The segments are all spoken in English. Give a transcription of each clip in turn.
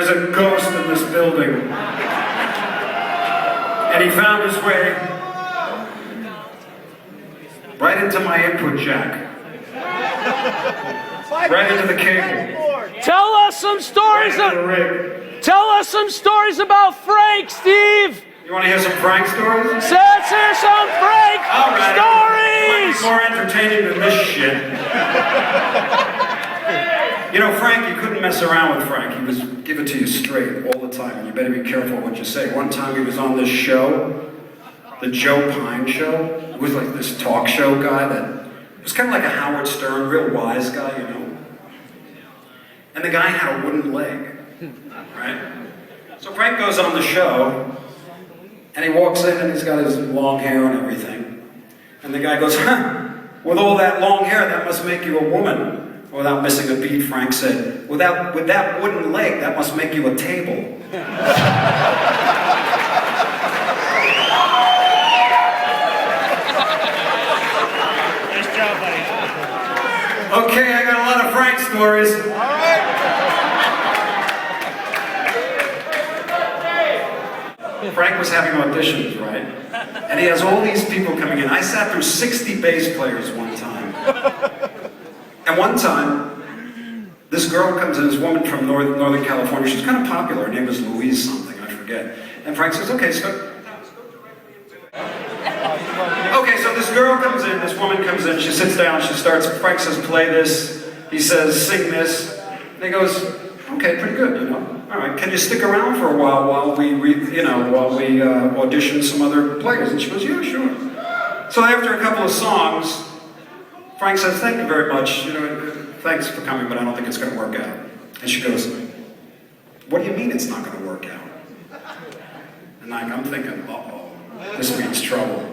there's a ghost in this building. And he found his way right into my input jack. Right into the cable. Tell us some stories. Tell us some stories about Frank, Steve. You want to hear some Frank stories? Let's hear some Frank stories. Might be more entertaining than this shit. You know, Frank, you couldn't mess around with Frank. He was give it to you straight all the time, and you better be careful what you say. One time he was on this show, the Joe Pine Show. It was like this talk show guy that was kind of like a Howard Stern, real wise guy, you know. And the guy had a wooden leg, right? So Frank goes on the show, and he walks in and he's got his long hair and everything. And the guy goes, huh, with all that long hair, that must make you a woman. Without missing a beat, Frank said, with that wooden leg, that must make you a table. Nice job, buddy. Okay, I got a lot of Frank stories. All right. Frank was having auditions, right? And he has all these people coming in. I sat through 60 bass players one time. And one time, this girl comes in, this woman from Northern California. She's kind of popular. Her name is Louise something, I forget. And Frank says, okay, so this girl comes in, this woman comes in, she sits down, she starts, Frank says, play this. He says, sing this. And he goes, okay, pretty good, you know. All right, can you stick around for a while we audition some other players? And she goes, yeah, sure. So after a couple of songs, Frank says, thank you very much, you know, thanks for coming, but I don't think it's going to work out. And she goes, what do you mean it's not going to work out? And I'm thinking, uh-oh, this means trouble.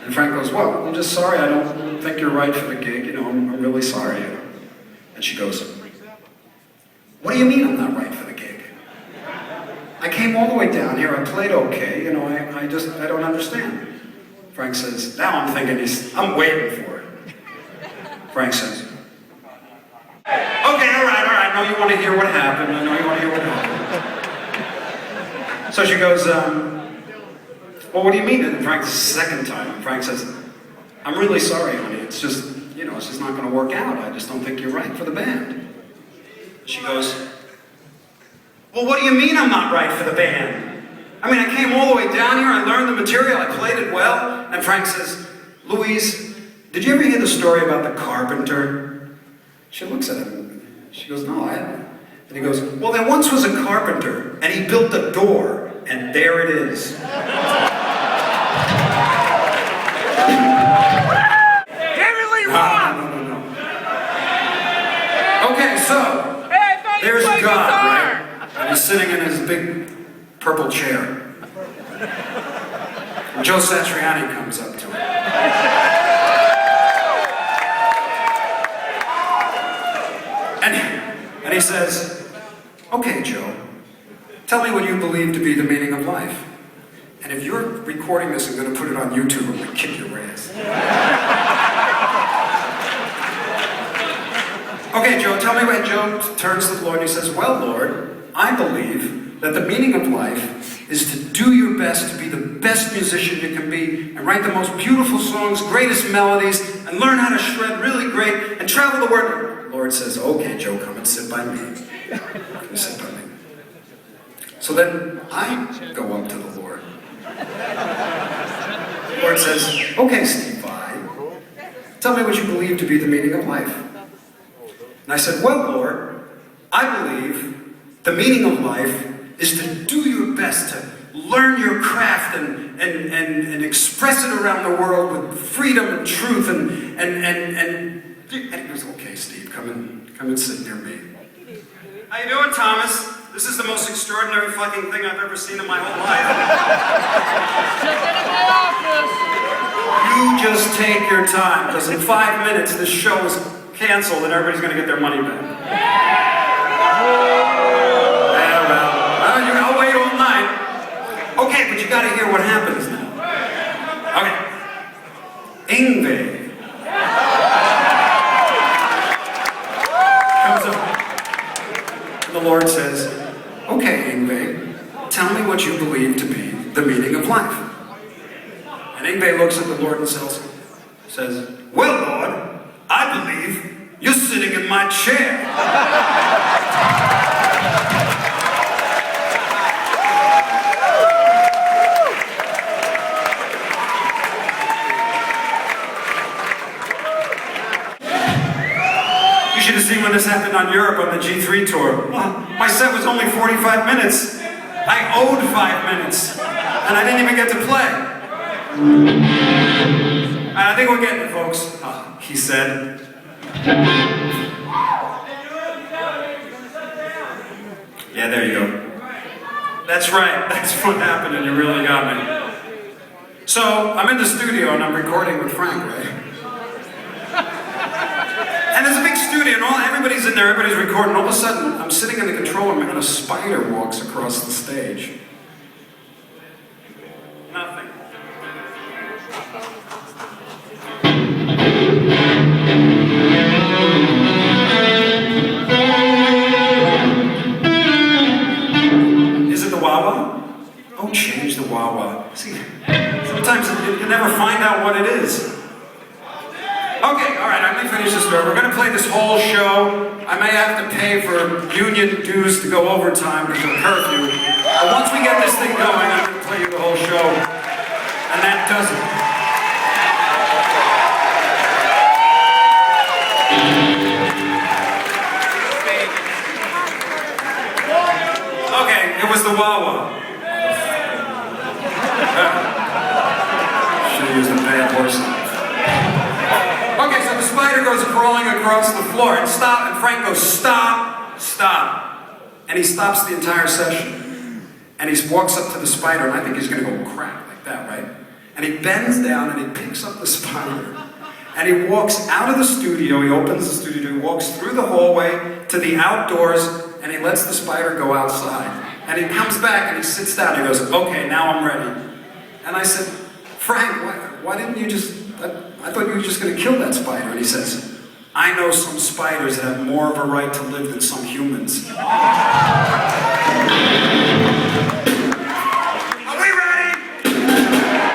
And Frank goes, well, I'm just sorry, I don't think you're right for the gig, you know, I'm really sorry. And she goes, what do you mean I'm not right for the gig? I came all the way down here, I played okay, you know, I don't understand. Frank says, now I'm thinking I'm waiting for it. Frank says, okay, all right, I know you want to hear what happened, So she goes, well, what do you mean? And Frank's the second time, and Frank says, I'm really sorry, honey, it's just not going to work out, I just don't think you're right for the band. She goes, well, what do you mean I'm not right for the band? I mean, I came all the way down here, I learned the material, I played it well, and Frank says, Louise, did you ever hear the story about the carpenter? She looks at him, she goes, no, I haven't. And he goes, well, there once was a carpenter, and he built a door, and there it is. No. Okay, so, there's God, right? And he's sitting in his big purple chair. And Joe Satriani comes up to him. And he says, okay, Joe, tell me what you believe to be the meaning of life. And if you're recording this and going to put it on YouTube, I'm going to kick your ass. Okay, Joe, tell me what. Joe turns to the Lord and he says, well, Lord, I believe that the meaning of life is to do your best to be the best musician you can be and write the most beautiful songs, greatest melodies, and learn how to shred really great and travel the world. The Lord says, okay, Joe, come and sit by me. Come sit by me. So then I go up to the Lord. The Lord says, okay, Steve Vai, tell me what you believe to be the meaning of life. And I said, well, Lord, I believe the meaning of life is to do your best to learn your craft and express it around the world with freedom and truth and he goes, okay, Steve, come and sit near me. How you doing, Thomas? This is the most extraordinary fucking thing I've ever seen in my whole life. You just take your time, because in 5 minutes this show is canceled and everybody's going to get their money back. Yeah, well, I'll wait all night. Okay, but you got to hear what happens now. Okay. Yngwie comes up, and the Lord says, okay, Ingve, tell me what you believe to be the meaning of life. And Ingve looks at the Lord and says, well, Lord, I believe you're sitting in my chair. You should have seen when this happened on Europe on the G3 tour. Well, my set was only 45 minutes. I owed 5 minutes, and I didn't even get to play. I think we're getting it, folks, he said. Yeah, there you go. That's right, that's what happened, and you really got me. So, I'm in the studio and I'm recording with Frank, right? And there's a big studio and everybody's in there, everybody's recording. All of a sudden, I'm sitting in the control room and a spider walks across the stage. Nothing. Is it the wah-wah? Don't change the wah-wah. See, sometimes you never find out what it is. Okay, all right, let me finish this story. We're going to play this whole show. I may have to pay for union dues to go overtime because of curfew. But once we get this thing going, I'm going to play you the whole show. And that does it. Okay, it was the wah-wah. Should have used a bad horse. Okay, so the spider goes crawling across the floor, and Frank goes, stop, stop. And he stops the entire session. And he walks up to the spider, and I think he's gonna go crack like that, right? And he bends down and he picks up the spider. And he walks out of the studio, he opens the studio, he walks through the hallway to the outdoors, and he lets the spider go outside. And he comes back and he sits down, and he goes, okay, now I'm ready. And I said, Frank, why didn't you just, I thought you were just going to kill that spider. And he says, I know some spiders that have more of a right to live than some humans.